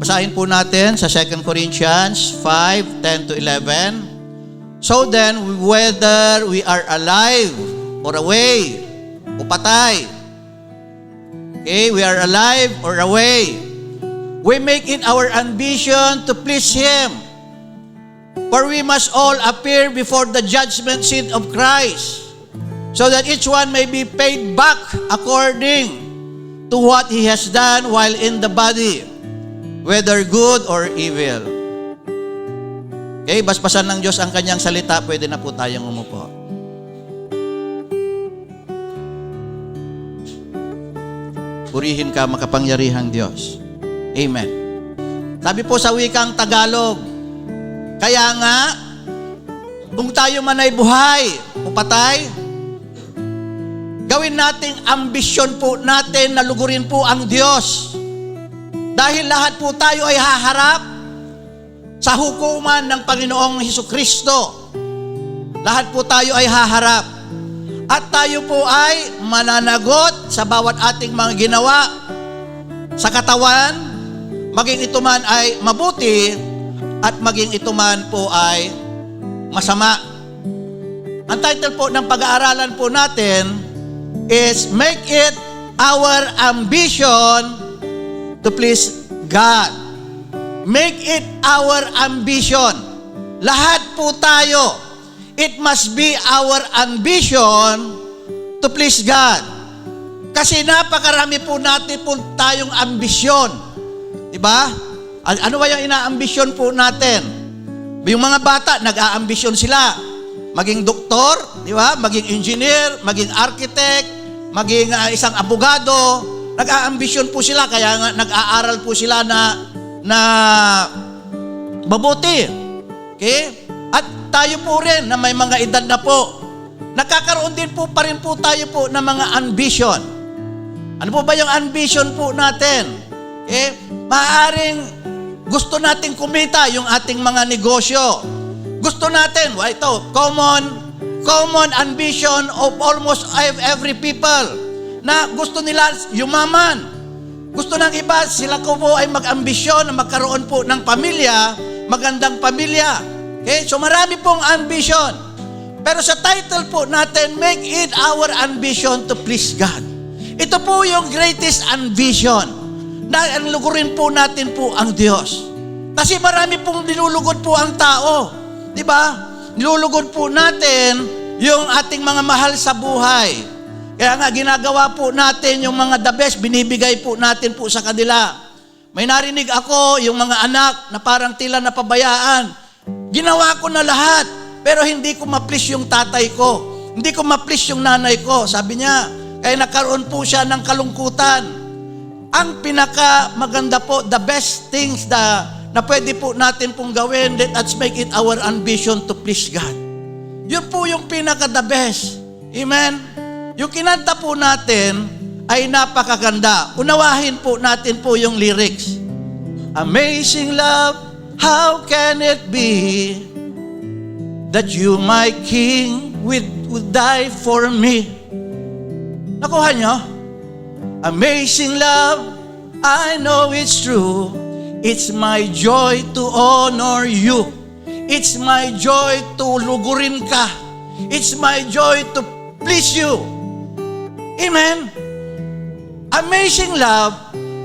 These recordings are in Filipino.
Basahin po natin sa 2 Corinthians 5:10 to 11. So then, whether we are alive or away, o patay, okay, we are alive or away, we make it our ambition to please Him. For we must all appear before the judgment seat of Christ, so that each one may be paid back according to what he has done while in the body, whether good or evil. Okay, basbasan ng Diyos ang kanyang salita, pwede na po tayong umupo. Purihin ka, makapangyarihang Diyos. Amen. Sabi po sa wikang Tagalog, kaya nga, kung tayo man ay buhay o patay, gawin nating ambisyon po natin na lugurin po ang Diyos. Dahil lahat po tayo ay haharap sa hukuman ng Panginoong Hesukristo. Lahat po tayo ay haharap. At tayo po ay mananagot sa bawat ating mga ginawa sa katawan, maging ito man ay mabuti at maging ito man po ay masama. Ang title po ng pag-aaralan po natin is Make It Our Ambition to Please God. Make it our ambition. Lahat po tayo, it must be our ambition to please God. Kasi napakarami po natin po tayong ambisyon. Diba? Ano ba yung inaambisyon po natin? Yung mga bata, nag-aambisyon sila. Maging doktor, di ba? Maging engineer, maging architect, maging isang abogado. Nag-aambisyon po sila, kaya nga nag-aaral po sila na mabuti. Okay? At tayo po rin na may mga edad na po, nakakaroon din po pa rin po tayo po ng mga ambition. Ano po ba yung ambition po natin? Okay? Maaaring gusto nating kumita yung ating mga negosyo. Gusto natin, ito, common ambition of almost every people na gusto nila yumaman. Gusto ng iba, sila ko po ay mag-ambisyon na magkaroon po ng pamilya, magandang pamilya. Okay? So marami pong ambition. Pero sa title po natin, Make It Our Ambition to Please God. Ito po yung greatest ambition na lugurin po natin po ang Diyos. Kasi marami pong nilulugod po ang tao. Di ba? Nilulugod po natin yung ating mga mahal sa buhay. Kaya nga, ginagawa po natin yung mga the best, binibigay po natin po sa kanila. May narinig ako, yung mga anak na parang tila napabayaan. Ginawa ko na lahat, pero hindi ko ma-please yung tatay ko. Hindi ko ma-please yung nanay ko. Sabi niya, kaya nagkaroon po siya ng kalungkutan. Ang pinaka maganda po, the best things na pwede po natin pong gawin, let's make it our ambition to please God. Yun po yung pinaka the best. Amen? Yung kinanta po natin ay napakaganda. Unawahin po natin po yung lyrics. Amazing love, how can it be that you, my King, would die for me? Nakuha nyo? Amazing love, I know it's true. It's my joy to honor you. It's my joy to lugurin ka. It's my joy to please you. Amen? Amazing love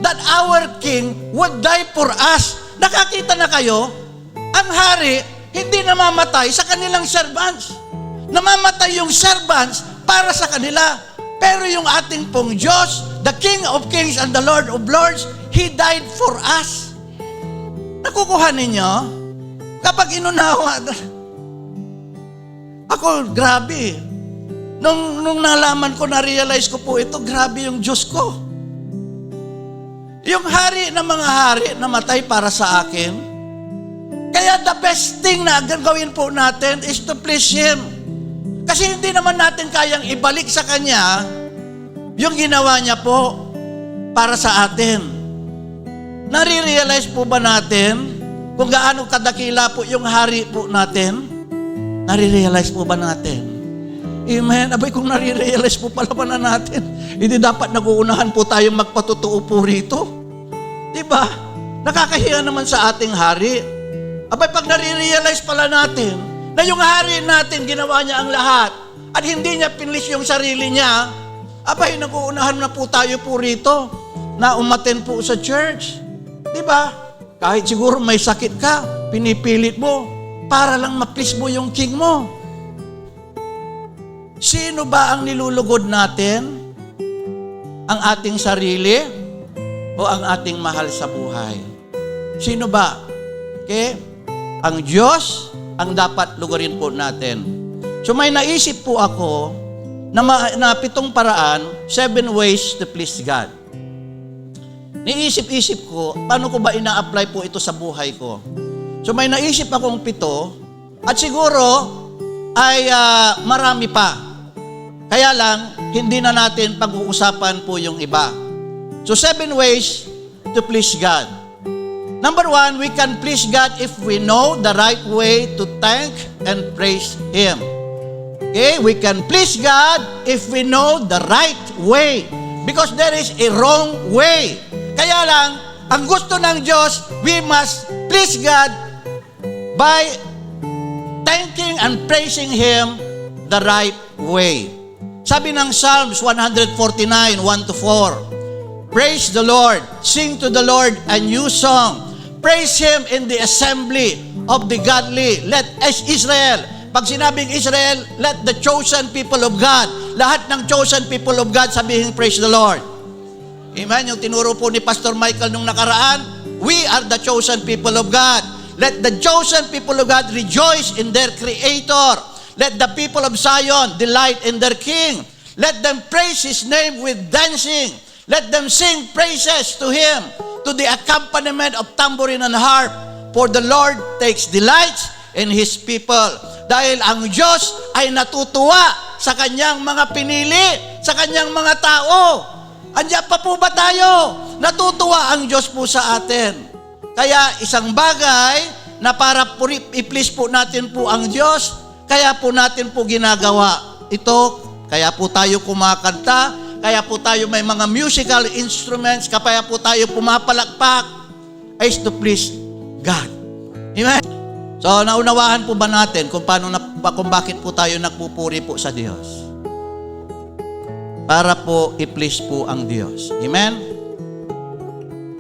that our King would die for us. Nakakita na kayo? Ang hari, hindi namamatay sa kanilang servants. Namamatay yung servants para sa kanila. Pero yung ating pong Diyos, the King of Kings and the Lord of Lords, He died for us. Nakukuha ninyo? Kapag inunawa, ako, grabe. Nung nalaman ko, na-realize ko po ito, grabe yung Diyos ko. Yung hari ng mga hari namatay para sa akin. Kaya the best thing na gagawin po natin is to please Him. Kasi hindi naman natin kayang ibalik sa Kanya yung ginawa niya po para sa atin. Nare-realize po ba natin kung gaano kadakila po yung hari po natin? Nare-realize po ba natin? Amen. Abay, kung nare-realize po pala ba na natin, hindi dapat nag-uunahan po tayong magpatotoo po rito. Diba? Nakakahiya naman sa ating hari. Abay, pag nare-realize pala natin na yung hari natin, ginawa niya ang lahat at hindi niya pinlis yung sarili niya, abay, nag-uunahan na po tayo po rito na umaten po sa church. Diba? Kahit siguro may sakit ka, pinipilit mo para lang ma-please mo yung king mo. Sino ba ang nilulugod natin? Ang ating sarili o ang ating mahal sa buhay? Sino ba? Okay? Ang Diyos ang dapat lugarin po natin. So may naisip po ako na 7 paraan, 7 ways to please God. Niisip-isip ko, paano ko ba ina-apply po ito sa buhay ko? So may naisip akong 7 at siguro ay marami pa. Kaya lang, hindi na natin pag-uusapan po yung iba. So 7 ways to please God. Number 1, we can please God if we know the right way to thank and praise Him. Okay? We can please God if we know the right way. Because there is a wrong way. Kaya lang, ang gusto ng Diyos, we must please God by thanking and praising Him the right way. Sabi ng Psalms 149, 1-4, praise the Lord, sing to the Lord a new song, praise Him in the assembly of the godly. Let Israel, pag sinabing Israel, let the chosen people of God, lahat ng chosen people of God, sabihin praise the Lord. Amen? Yung tinuro po ni Pastor Michael nung nakaraan, we are the chosen people of God. Let the chosen people of God rejoice in their Creator. Let the people of Zion delight in their King. Let them praise His name with dancing. Let them sing praises to Him, to the accompaniment of tambourine and harp. For the Lord takes delight in His people. Dahil ang Diyos ay natutuwa sa Kanyang mga pinili, sa Kanyang mga tao. Andiyan pa po ba tayo? Natutuwa ang Diyos po sa atin. Kaya isang bagay na para i-please po natin po ang Diyos, kaya po natin po ginagawa ito, kaya po tayo kumakanta, kaya po tayo may mga musical instruments, kaya po tayo pumapalakpak, is to please God. Amen? So, naunawaan po ba natin kung bakit po tayo nagpupuri po sa Diyos? Para po i-please po ang Diyos. Amen?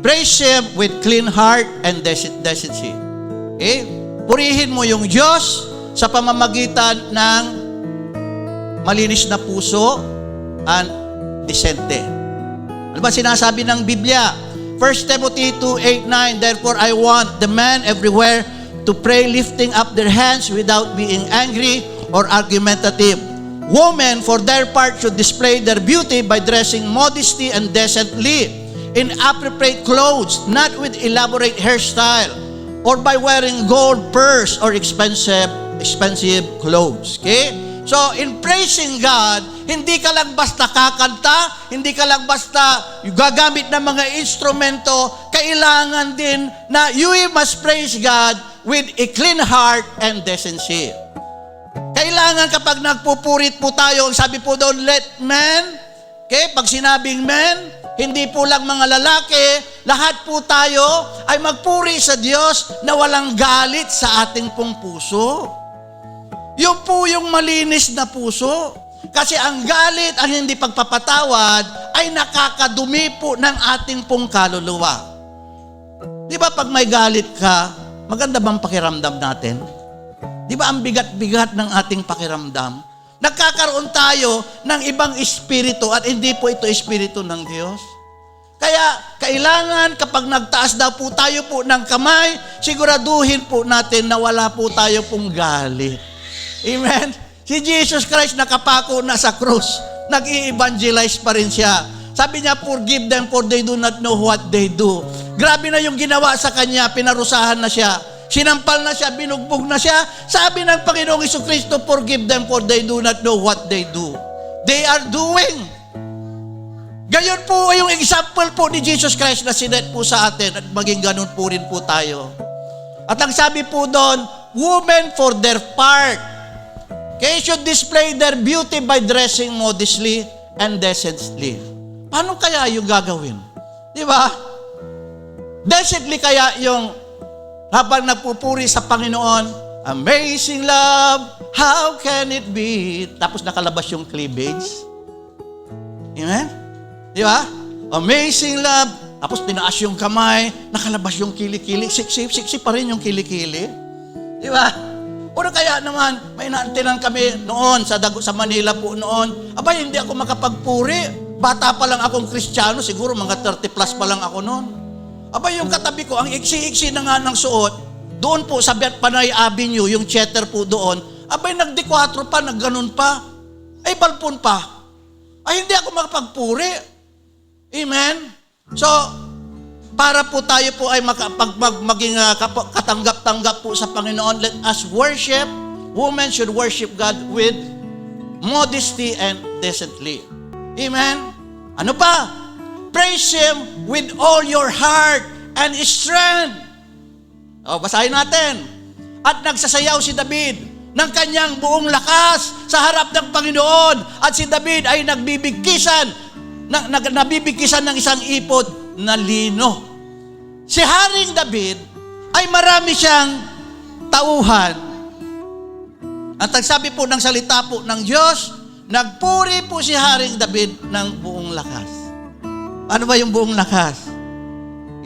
Praise Him with clean heart and decency. Okay? Purihin mo yung Diyos sa pamamagitan ng malinis na puso and disente. Ano ba sinasabi ng Biblia? 1 Timothy 2:8-9, therefore I want the men everywhere to pray lifting up their hands without being angry or argumentative. Women, for their part, should display their beauty by dressing modestly and decently in appropriate clothes, not with elaborate hairstyle, or by wearing gold purse or expensive clothes. Okay? So, in praising God, hindi ka lang basta kakanta, hindi ka lang basta gagamit ng mga instrumento, kailangan din na you must praise God with a clean heart and decency. Kailangan kapag nagpupurit po tayo, sabi po doon, let men, okay, pag sinabing men, hindi po lang mga lalaki, lahat po tayo ay magpuri sa Diyos na walang galit sa ating pong puso. Yun po yung malinis na puso. Kasi ang galit, ang hindi pagpapatawad, ay nakakadumi po ng ating pong kaluluwa. Di ba pag may galit ka, maganda bang pakiramdam natin? Di ba ang bigat-bigat ng ating pakiramdam? Nagkakaroon tayo ng ibang espiritu at hindi po ito espiritu ng Diyos. Kaya kailangan kapag nagtaas daw po tayo po ng kamay, siguraduhin po natin na wala po tayo pong galit. Amen? Si Jesus Christ nakapako na sa krus. Nag-i-evangelize pa rin siya. Sabi niya, forgive them for they do not know what they do. Grabe na yung ginawa sa kanya, pinarusahan na siya. Sinampal na siya, binugbog na siya. Sabi ng Panginoong Jesucristo, forgive them for they do not know what they do. They are doing. Gayon po yung example po ni Jesus Christ na sinet po sa atin at maging ganun po rin po tayo. At ang sabi po doon, women for their part, okay, should display their beauty by dressing modestly and decently. Paano kaya yung gagawin? Di ba? Decidly kaya yung habang nagpupuri sa Panginoon, amazing love, how can it be? Tapos nakalabas yung cleavage. Amen? Di ba? Amazing love. Tapos tinaas yung kamay, nakalabas yung kilikili. Siksi pa rin yung kilikili. Di ba? O kaya naman, may naantinan kami noon sa Manila po noon. Aba, hindi ako makapagpuri. Bata pa lang akong Kristiyano, siguro mga 30 plus pa lang ako noon. Aba, yung katabi ko, ang iksi-iksi na nga ng suot, doon po sa Panay Avenue, yung cheddar po doon, abay, nagdi-4 pa, nagganon pa. Ay, balpon pa. Ay, hindi ako makapagpuri. Amen? So, para po tayo po ay maging katanggap-tanggap po sa Panginoon, let us worship. Women should worship God with modesty and decently. Amen? Ano pa? Praise Him with all your heart and strength. O, basahin natin. At nagsasayaw si David ng kanyang buong lakas sa harap ng Panginoon. At si David ay nagbibigkisan ng isang ipot na lino. Si Haring David ay marami siyang tauhan. At ang sabi po ng salita po ng Diyos, nagpuri po si Haring David ng buong lakas. Ano ba yung buong lakas?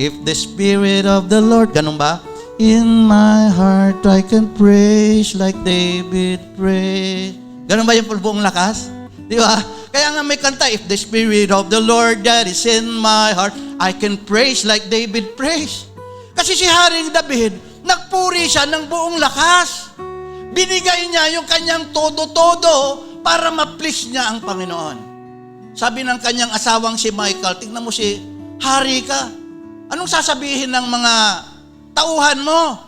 If the Spirit of the Lord, ganun ba? In my heart I can praise like David praised. Ganun ba yung buong lakas? Di ba? Kaya nga may kanta, if the Spirit of the Lord that is in my heart, I can praise like David praised. Kasi si Haring David, nagpuri siya ng buong lakas. Binigay niya yung kanyang todo-todo para ma-please niya ang Panginoon. Sabi ng kanyang asawang si Michael, tingnan mo si hari ka. Anong sasabihin ng mga tauhan mo?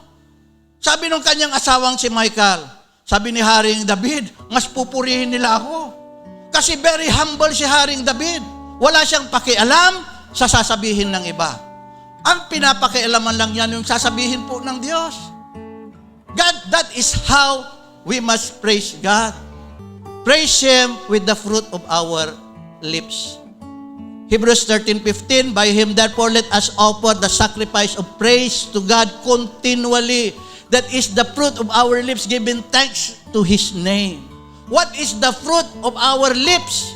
Sabi ng kanyang asawang si Michael, sabi ni Haring David, mas pupurihin nila ako. Kasi very humble si Haring David. Wala siyang pakialam sa sasabihin ng iba. Ang pinapakialaman lang yan yung sasabihin po ng Diyos. God, that is how we must praise God. Praise Him with the fruit of our lips. Hebrews 13:15, by Him therefore let us offer the sacrifice of praise to God continually. That is the fruit of our lips, giving thanks to His name. What is the fruit of our lips?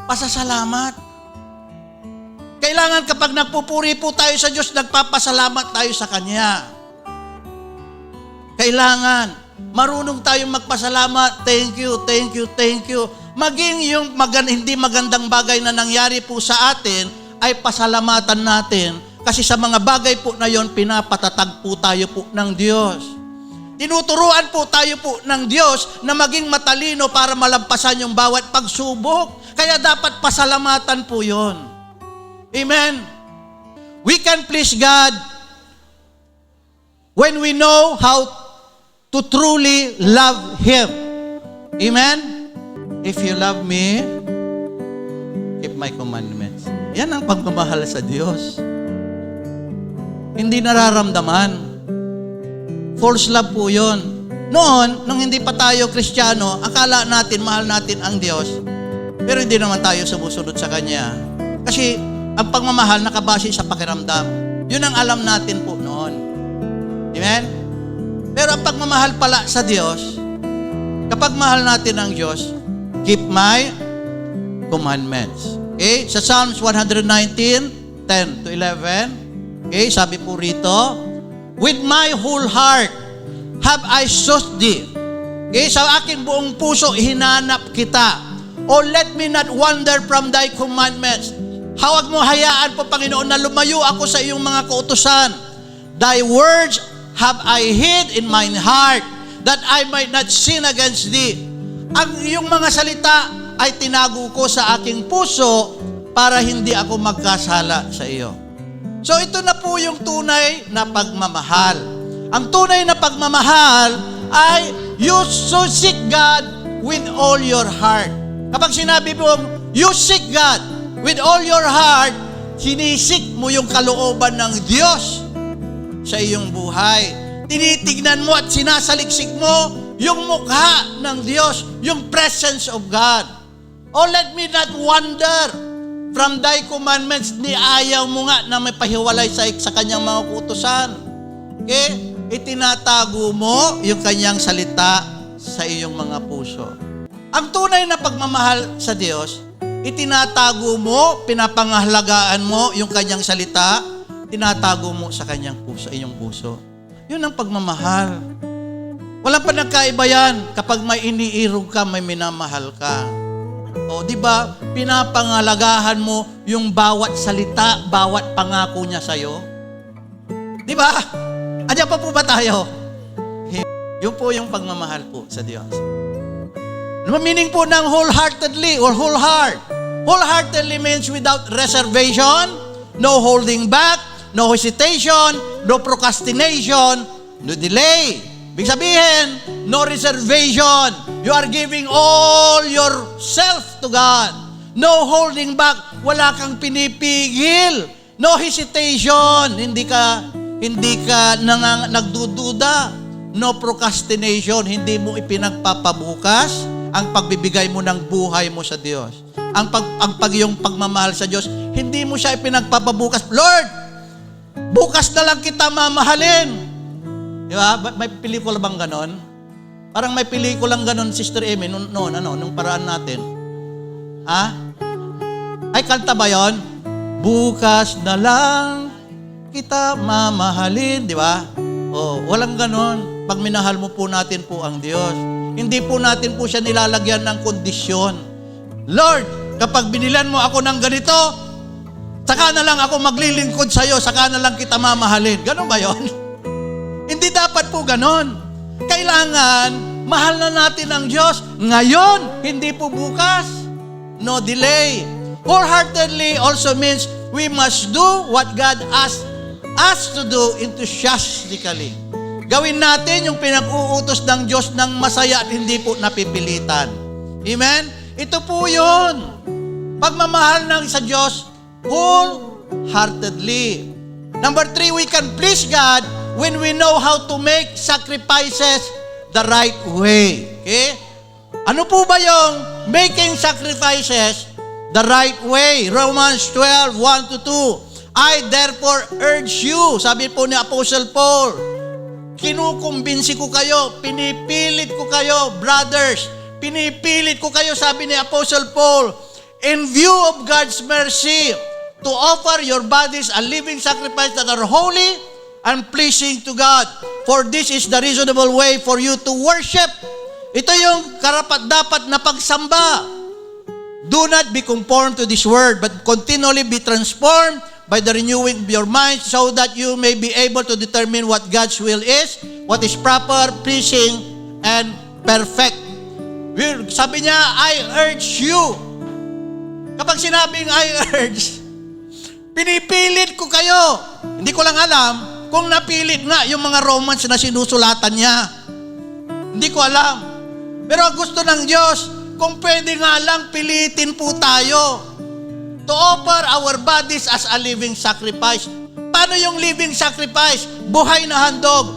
Pasasalamat. Kailangan kapag nagpupuri po tayo sa Diyos, nagpapasalamat tayo sa Kanya. Kailangan marunong tayong magpasalamat. Thank you, thank you, thank you. Maging yung hindi magandang bagay na nangyari po sa atin, ay pasalamatan natin. Kasi sa mga bagay po na yon, pinapatatag po tayo po ng Diyos. Tinuturuan po tayo po ng Diyos na maging matalino para malampasan yung bawat pagsubok. Kaya dapat pasalamatan po yon. Amen? We can please God when we know how to truly love Him. Amen? If you love me, keep my commandments. Yan ang pagmamahal sa Diyos. Hindi nararamdaman. False love po yun. Noon, nung hindi pa tayo Kristiyano, akala natin, mahal natin ang Diyos, pero hindi naman tayo sumusunod sa Kanya. Kasi ang pagmamahal nakabase sa pakiramdam. Yun ang alam natin po noon. Amen? Pero ang pagmamahal pala sa Diyos, kapag mahal natin ang Diyos, keep my commandments. Okay? Sa Psalms 119, 10 to 11, okay, sabi po rito, with my whole heart have I sought thee. Okay, sa akin buong puso hinanap kita. Oh, let me not wander from thy commandments. Hawag mo, hayaan po, Panginoon, na lumayo ako sa iyong mga kautusan. Thy words have I hid in mine heart, that I might not sin against thee. Ang iyong mga salita ay tinago ko sa aking puso para hindi ako magkasala sa iyo. So ito na po yung tunay na pagmamahal. Ang tunay na pagmamahal ay you should seek God with all your heart. Kapag sinabi mo, you seek God with all your heart, sinisik mo yung kalooban ng Diyos sa iyong buhay. Tinitignan mo at sinasaliksik mo yung mukha ng Diyos, yung presence of God. Oh, let me not wander from thy commandments, ni ayaw mo nga na may pahiwalay sa kanyang mga utusan. Okay? Itinatago mo yung kanyang salita sa iyong mga puso. Ang tunay na pagmamahal sa Diyos, itinatago mo, pinapangahalagaan mo yung kanyang salita, tinatago mo sa kanyang puso, iyong puso. Yun ang pagmamahal. Walang panagkaiba yan. Kapag may iniirog ka, may minamahal ka. O, di ba? Pinapangalagahan mo yung bawat salita, bawat pangako niya sa'yo. Di ba? Andiyan pa po ba tayo? Yun po yung pagmamahal po sa Diyos. Ano meaning po ng wholeheartedly or whole heart? Wholeheartedly means without reservation, no holding back, no hesitation, no procrastination, no delay. Ibig sabihin, no reservation. You are giving all yourself to God. No holding back. Wala kang pinipigil. No hesitation. Hindi ka nagdududa. No procrastination. Hindi mo ipinagpapabukas ang pagbibigay mo ng buhay mo sa Diyos. Yung pagmamahal sa Diyos, hindi mo siya ipinagpapabukas. Lord, bukas na lang kita mamahalin. Di ba? May pelikula bang ganon? Parang may pelikulang ganon, Sister Amy, nung paraan natin. Ha? Ay, kanta ba yun? Bukas na lang kita mamahalin. Di ba? Oh, walang ganon. Pag minahal mo po natin po ang Diyos. Hindi po natin po siya nilalagyan ng kondisyon. Lord, kapag binilan mo ako ng ganito, saka na lang ako maglilingkod sa'yo, saka na lang kita mamahalin. Ganon ba yun? Hindi dapat po ganon. Kailangan, mahal na natin ang Diyos. Ngayon, hindi po bukas. No delay. Wholeheartedly also means we must do what God asks us to do enthusiastically. Gawin natin yung pinag-uutos ng Diyos ng masaya at hindi po napipilitan. Amen? Ito po yun. Pagmamahal ng sa Diyos, wholeheartedly. Number 3, we can please God when we know how to make sacrifices the right way. Okay? Ano po ba yung making sacrifices the right way? Romans 12, 1-2. I therefore urge you, sabi po ni Apostle Paul, kinukumbinsi ko kayo, pinipilit ko kayo, brothers, pinipilit ko kayo, sabi ni Apostle Paul, in view of God's mercy, to offer your bodies a living sacrifice that are holy and pleasing to God. For this is the reasonable way for you to worship. Ito yung karapat-dapat na pagsamba. Do not be conformed to this world, but continually be transformed by the renewing of your mind so that you may be able to determine what God's will is, what is proper, pleasing, and perfect. Sabi niya, I urge you. Kapag sinabing I urge, pinipilit ko kayo. Hindi ko lang alam kung napilit nga yung mga Romans na sinusulatan niya. Hindi ko alam. Pero gusto ng Diyos, kung pwede nga lang pilitin po tayo to offer our bodies as a living sacrifice. Paano yung living sacrifice? Buhay na handog.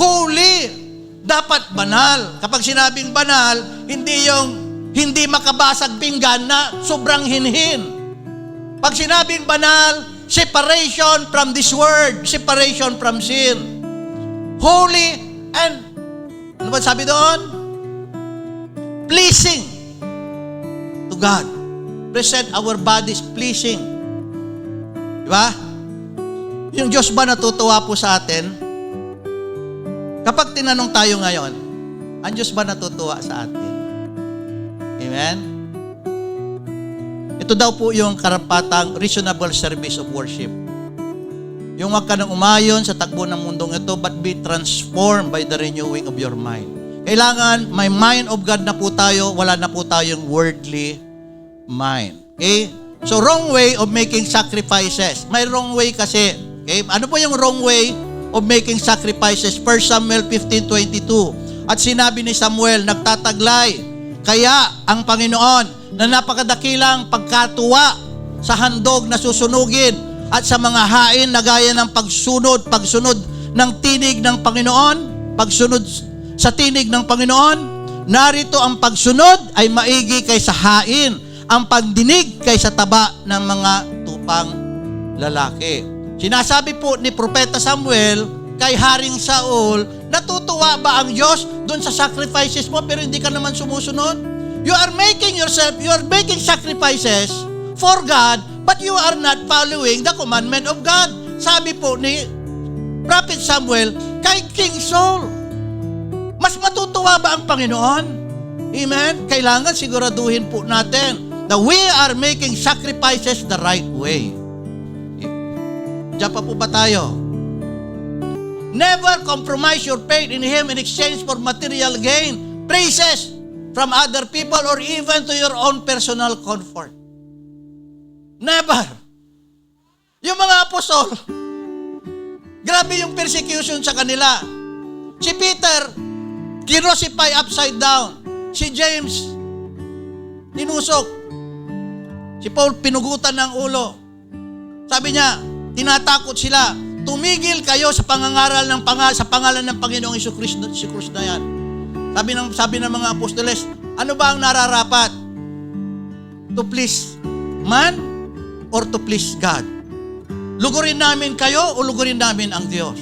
Holy. Dapat banal. Kapag sinabing banal, hindi yung hindi makabasag pinggan na sobrang hinhin. Pag sinabing banal, separation from this world, separation from sin. Holy and, ano ba sabi doon? Pleasing to God. Present our bodies pleasing. Di ba? Yung Diyos ba natutuwa po sa atin? Kapag tinanong tayo ngayon, ang Diyos ba natutuwa sa atin? Amen? Ito daw po yung karapatang reasonable service of worship. Yung wag ka nang umayon sa takbo ng mundong ito, but be transformed by the renewing of your mind. Kailangan may mind of God na po tayo, wala na po tayong worldly mind. Okay? So, wrong way of making sacrifices. May wrong way kasi. Okay? Ano po yung wrong way of making sacrifices? 1 Samuel 15:22. At sinabi ni Samuel, nagtataglay, kaya ang Panginoon na napakadakilang pagkatuwa sa handog na susunugin at sa mga hain na gaya ng pagsunod ng tinig ng Panginoon, pagsunod sa tinig ng Panginoon, narito ang pagsunod ay maigi kaysa hain ang pagdinig kaysa taba ng mga tupang lalaki. Sinasabi po ni Propeta Samuel kay Haring Saul, natutuwa ba ang Diyos doon sa sacrifices mo pero hindi ka naman sumusunod? You are making sacrifices for God, but you are not following the commandment of God. Sabi po ni Prophet Samuel kay King Saul. Mas matutuwa ba ang Panginoon? Amen? Kailangan siguraduhin po natin that we are making sacrifices the right way. Diyan pa po ba tayo? Never compromise your faith in Him in exchange for material gain, praises from other people, or even to your own personal comfort. Never. Yung mga apostol, grabe yung persecution sa kanila. Si Peter, kinocify upside down. Si James, tinusok. Si Paul, pinugutan ng ulo. Sabi niya, tinatakot sila. Tumigil kayo sa pangangaral sa pangalan ng Panginoong Jesucristo na yan. Sabi ng mga apostoles, ano ba ang nararapat? To please man or to please God? Lugurin namin kayo o lugurin namin ang Diyos?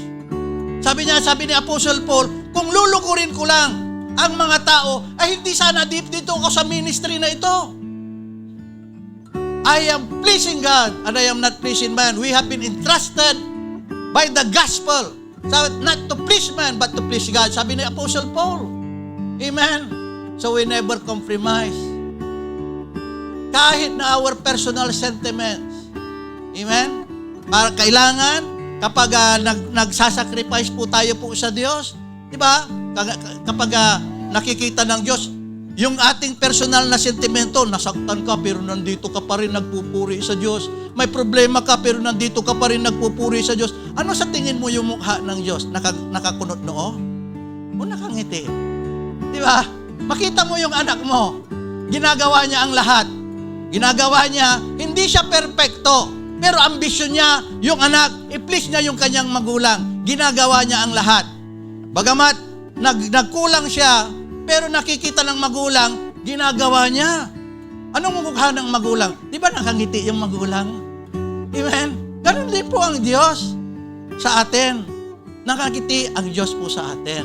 Sabi ni Apostle Paul, kung lulugurin ko lang ang mga tao, ay hindi sana dito ako sa ministry na ito. I am pleasing God and I am not pleasing man. We have been entrusted by the gospel, not to please man, but to please God. Sabi ni Apostle Paul. Amen? So we never compromise. Kahit na our personal sentiments. Amen? Para kailangan, kapag nagsasacrifice po tayo po sa Diyos, di ba? Kapag nakikita ng Diyos, yung ating personal na sentimento, nasaktan ka pero nandito ka pa rin nagpupuri sa Diyos. May problema ka pero nandito ka pa rin nagpupuri sa Diyos. Ano sa tingin mo yung mukha ng Diyos? Nakakunot noo? O nakangiti? Di ba? Makita mo yung anak mo. Ginagawa niya ang lahat. Ginagawa niya, hindi siya perpekto. Pero ambisyon niya, yung anak, i-please niya yung kanyang magulang. Ginagawa niya ang lahat. Bagamat nagkulang siya, pero nakikita ng magulang, ginagawa niya. Anong mukha ng magulang? Di ba nakangiti yung magulang? Amen? Ganun din po ang Diyos sa atin. Nakangiti ang Diyos po sa atin.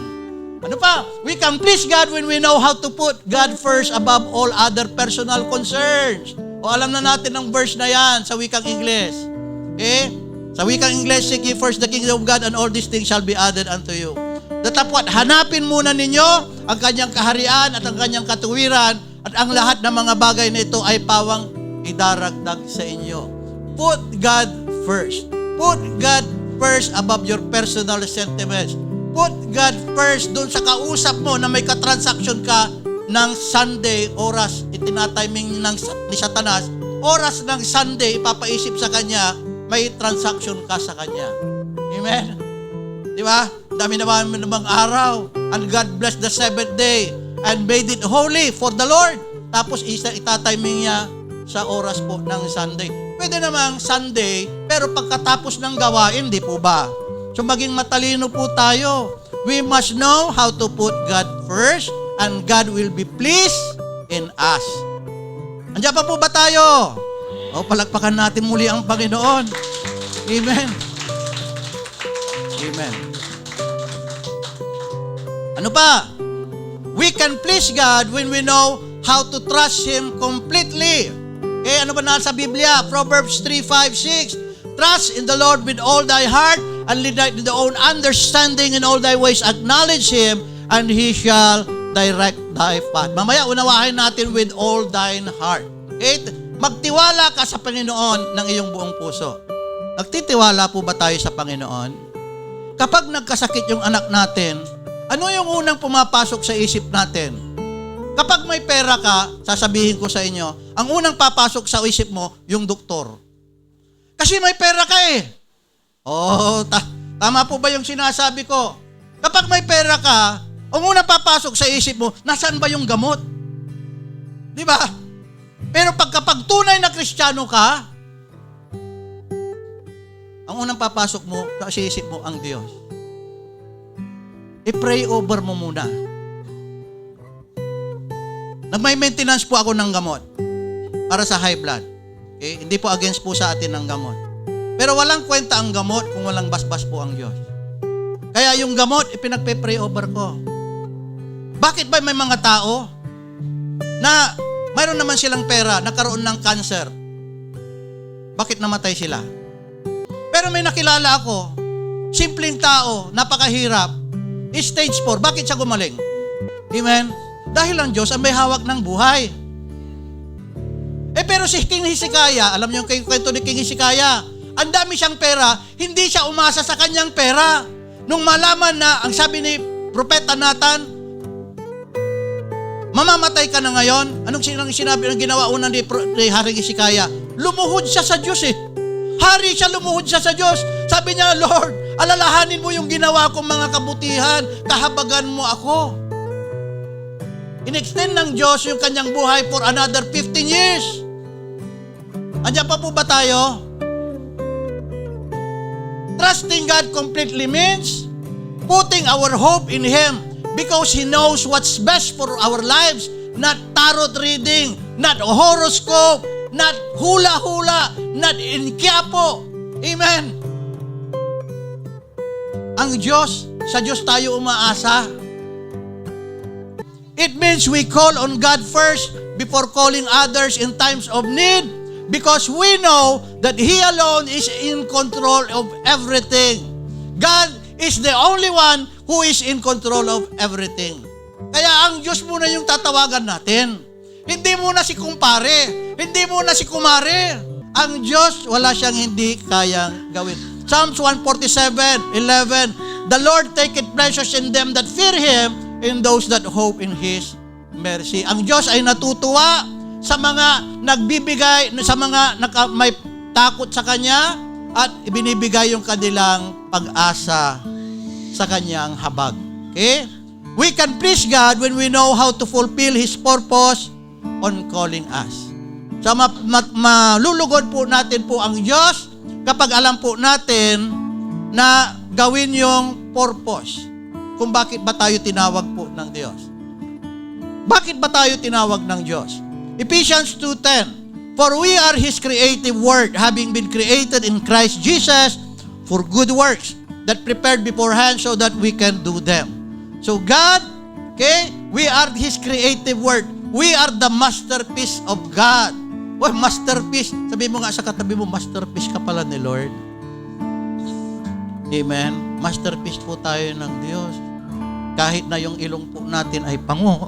Ano pa? We can please God when we know how to put God first above all other personal concerns. O alam na natin ang verse na yan sa wikang English. Okay? Sa wikang English, seek ye first the kingdom of God and all these things shall be added unto you. Datapwat, hanapin muna ninyo ang kanyang kaharian at ang kanyang katuwiran at ang lahat ng mga bagay na ito ay pawang idaragdag sa inyo. Put God first. Put God first above your personal sentiments. Put God first doon sa kausap mo na may katransaksyon ka ng Sunday, oras itinatiming ni Satanas, oras ng Sunday, ipapaisip sa kanya, may transaction ka sa kanya. Amen? Di ba? Dami naman namang araw. And God blessed the seventh day and made it holy for the Lord. Tapos itatiming niya sa oras po ng Sunday. Pwede namang Sunday, pero pagkatapos ng gawain, di po ba? So maging matalino po tayo. We must know how to put God first and God will be pleased in us. Andiyan pa po ba tayo? O, palagpakan natin muli ang Panginoon. Amen. Amen. Ano pa? We can please God when we know how to trust Him completely. Okay, ano ba nasa Biblia? Proverbs 3:5-6. Trust in the Lord with all thy heart and lean not in thy own understanding, in all thy ways acknowledge Him and He shall direct thy path. Mamaya unawahin natin with all thine heart. Okay? Magtiwala ka sa Panginoon ng iyong buong puso. Nagtitiwala po ba tayo sa Panginoon? Kapag nagkasakit yung anak natin, ano yung unang pumapasok sa isip natin? Kapag may pera ka, sasabihin ko sa inyo, ang unang papasok sa isip mo, yung doktor. Kasi may pera ka eh. Oh, tama po ba yung sinasabi ko? Kapag may pera ka, ang unang papasok sa isip mo, nasaan ba yung gamot? Di ba? Pero kapag tunay na Kristiyano ka, ang unang papasok mo sa isip mo ang Diyos. I-pray over mo muna. Nag-may maintenance po ako ng gamot. para sa high blood. Okay? Hindi po against po sa atin ang gamot. Pero walang kwenta ang gamot kung walang basbas po ang Diyos. Kaya yung gamot, ipinagpe-pray over ko. Bakit ba may mga tao na mayroon naman silang pera, nagkaroon ng cancer? Bakit namatay sila? Pero may nakilala ako, simpleng tao, napakahirap, stage 4, bakit siya gumaling? Amen? Dahil ang Diyos ang may hawak ng buhay. Pero si King Hezekiah, alam niyo yung kwento ni King Hezekiah, ang dami siyang pera, hindi siya umasa sa kanyang pera. Nung malaman na, ang sabi ni Propeta Nathan, mamamatay ka na ngayon. Anong sinabi, ang ginawa una ni Haring Hezekiah? Lumuhod siya sa Diyos eh. Hari siya, lumuhod siya sa Diyos. Sabi niya, Lord, alalahanin mo yung ginawa kong mga kabutihan, kahabagan mo ako. In-extend ng Diyos yung kanyang buhay for another 15 years. Andiyan pa po ba tayo? Trusting God completely means putting our hope in Him because He knows what's best for our lives. Not tarot reading, not horoscope, not hula-hula, not inkiapo. Amen. Ang Diyos, sa Diyos tayo umaasa. It means we call on God first before calling others in times of need. Because we know that He alone is in control of everything. God is the only one who is in control of everything. Kaya ang Diyos muna yung tatawagan natin. Hindi muna si kumpare. Hindi muna si kumare. Ang Diyos, wala siyang hindi kayang gawin. Psalms 147:11, the Lord taketh pleasure in them that fear Him, in those that hope in His mercy. Ang Diyos ay natutuwa sa mga nagbibigay, sa mga may takot sa Kanya at ibinibigay yung kanilang pag-asa sa Kanyang habag. Okay? We can please God when we know how to fulfill His purpose on calling us. So malulugod po natin po ang Diyos kapag alam po natin na gawin yung purpose kung bakit ba tayo tinawag po ng Diyos. Bakit ba tayo tinawag ng Diyos? Ephesians 2:10, for we are His creative work, having been created in Christ Jesus for good works that prepared beforehand so that we can do them. So God, okay, we are His creative work. We are the masterpiece of God. Oh, masterpiece. Sabi mo nga sa katabi mo, masterpiece ka pala ni Lord. Amen. Masterpiece po tayo ng Diyos. Kahit na yung ilong po natin ay pango,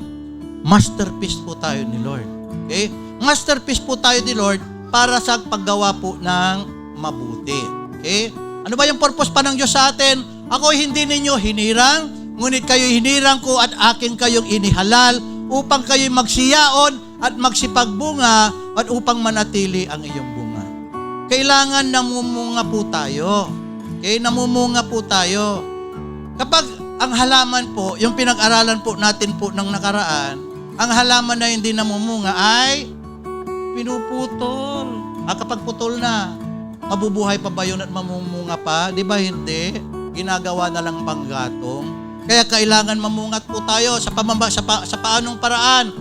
masterpiece po tayo ni Lord. Okay? Masterpiece po tayo ni Lord para sa paggawa po ng mabuti. Okay? Ano ba yung purpose pa ng Diyos sa atin? Ako hindi ninyo hinirang, ngunit kayo hinirang ko at akin kayong inihalal upang kayo magsiyaon at magsipagbunga at upang manatili ang iyong bunga. Kailangan namumunga po tayo. Okay? Namumunga po tayo. Kapag ang halaman po, yung pinag-aralan po natin po ng nakaraan, ang halaman na hindi namumunga ay pinuputol. Kapag putol na, mabubuhay pa ba yun at mamumunga pa? Di ba hindi? Ginagawa na lang panggatong. Kaya kailangan mamungat po tayo sa paanong paraan.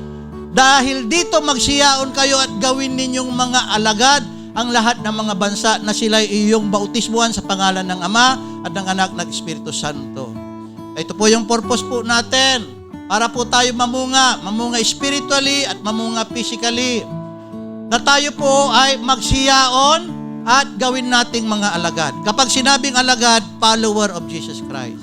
Dahil dito magsiyaon kayo at gawin ninyong mga alagad ang lahat ng mga bansa na sila'y iyong bautismuhan sa pangalan ng Ama at ng Anak ng Espiritu Santo. Ito po yung purpose po natin. Para po tayo mamunga spiritually at mamunga physically. Na tayo po ay magsiyaon at gawin nating mga alagad. Kapag sinabing alagad, follower of Jesus Christ.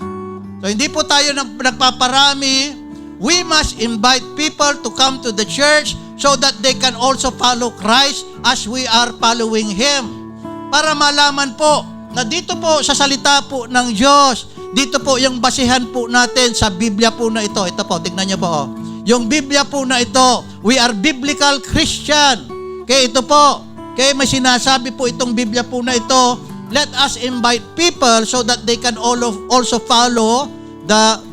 So hindi po tayo nagpaparami. We must invite people to come to the church so that they can also follow Christ as we are following Him. Para malaman po na dito po sa salita po ng Diyos, dito po yung basihan po natin sa Biblia po na ito. Ito po, tignan niyo po. Oh. Yung Biblia po na ito, we are biblical Christian. Okay, ito po. Okay, may sinasabi po itong Biblia po na ito. Let us invite people so that they can also follow the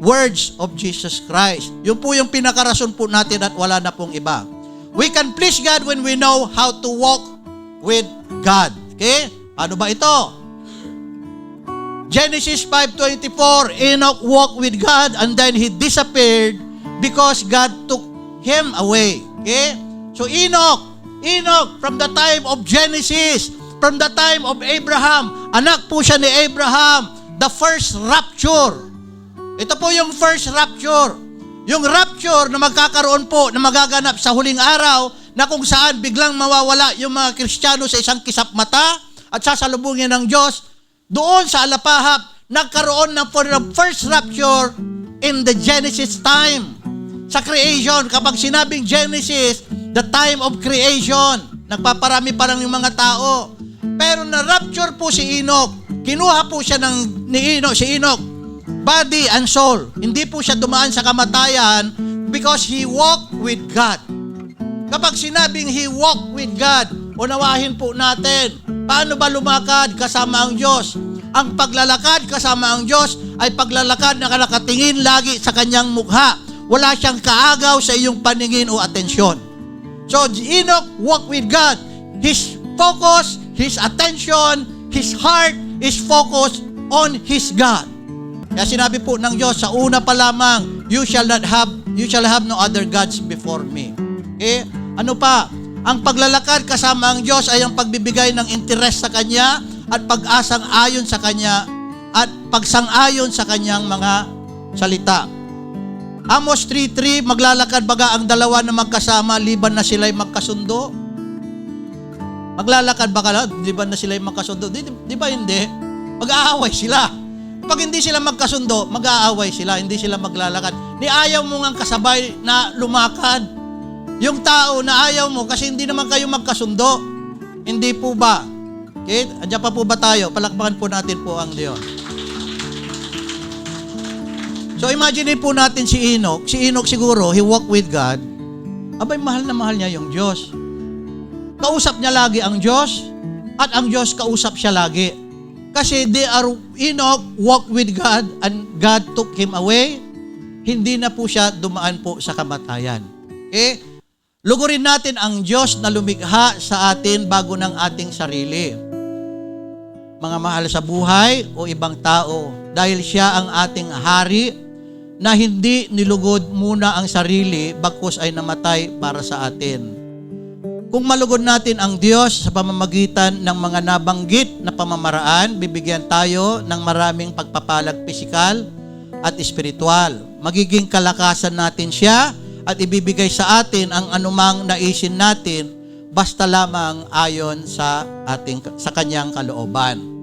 words of Jesus Christ. Yun po yung pinakarason po natin at wala na pong iba. We can please God when we know how to walk with God. Okay? Ano ba ito? Genesis 5:24, Enoch walked with God and then he disappeared because God took him away. Okay? So Enoch, Enoch, from the time of Genesis, from the time of Abraham, anak po siya ni Abraham, the first rapture. Ito po yung first rapture. Yung rapture na magkakaroon po, na magaganap sa huling araw, na kung saan biglang mawawala yung mga Kristiyano sa isang kisap mata at sasalubungin ng Diyos. Doon sa alapahap, nagkaroon ng for the first rapture in the Genesis time. Sa creation, kapag sinabing Genesis, the time of creation, nagpaparami pa lang yung mga tao. Pero na-rapture po si Enoch. Kinuha po siya si Enoch, body and soul. Hindi po siya dumaan sa kamatayan because he walked with God. Kapag sinabing he walked with God, unawahin po natin, paano ba lumakad kasama ang Diyos? Ang paglalakad kasama ang Diyos ay paglalakad na nakatingin lagi sa kanyang mukha. Wala siyang kaagaw sa iyong paningin o atensyon. So, Enoch walked with God. His focus, his attention, his heart is focused on his God. Kaya sinabi po ng Diyos, sa una pa lamang, you shall have no other gods before me. Okay? Ano pa? Ang paglalakad kasama ang Diyos ay ang pagbibigay ng interes sa Kanya at pag-asang ayon sa Kanya at pagsang-ayon sa Kanyang mga salita. Amos 3:3, maglalakad baga ang dalawa na magkasama, liban na sila'y magkasundo? Maglalakad baga, liban na sila'y magkasundo? Di ba hindi? Mag-aaway sila. Pag hindi sila magkasundo, mag-aaway sila, hindi sila maglalakad. Ni ayaw mo ngang kasabay na lumakad. Yung tao na ayaw mo kasi hindi naman kayo magkasundo. Hindi po ba? Okay? Andiyan pa po ba tayo? Palakpakan po natin po ang Diyos. So imagine po natin si Enoch. Si Enoch siguro, he walked with God. Abay, mahal na mahal niya yung Diyos. Kausap niya lagi ang Diyos at ang Diyos kausap siya lagi. Kasi Enoch walked with God and God took him away. Hindi na po siya dumaan po sa kamatayan. Okay? Lugurin natin ang Diyos na lumikha sa atin bago ng ating sarili. Mga mahal sa buhay o ibang tao, dahil siya ang ating hari na hindi nilugod muna ang sarili bagkus ay namatay para sa atin. Kung malugod natin ang Diyos sa pamamagitan ng mga nabanggit na pamamaraan, bibigyan tayo ng maraming pagpapalag pisikal at espiritual. Magiging kalakasan natin siya at ibibigay sa atin ang anumang naisin natin basta lamang ayon sa kanyang kalooban.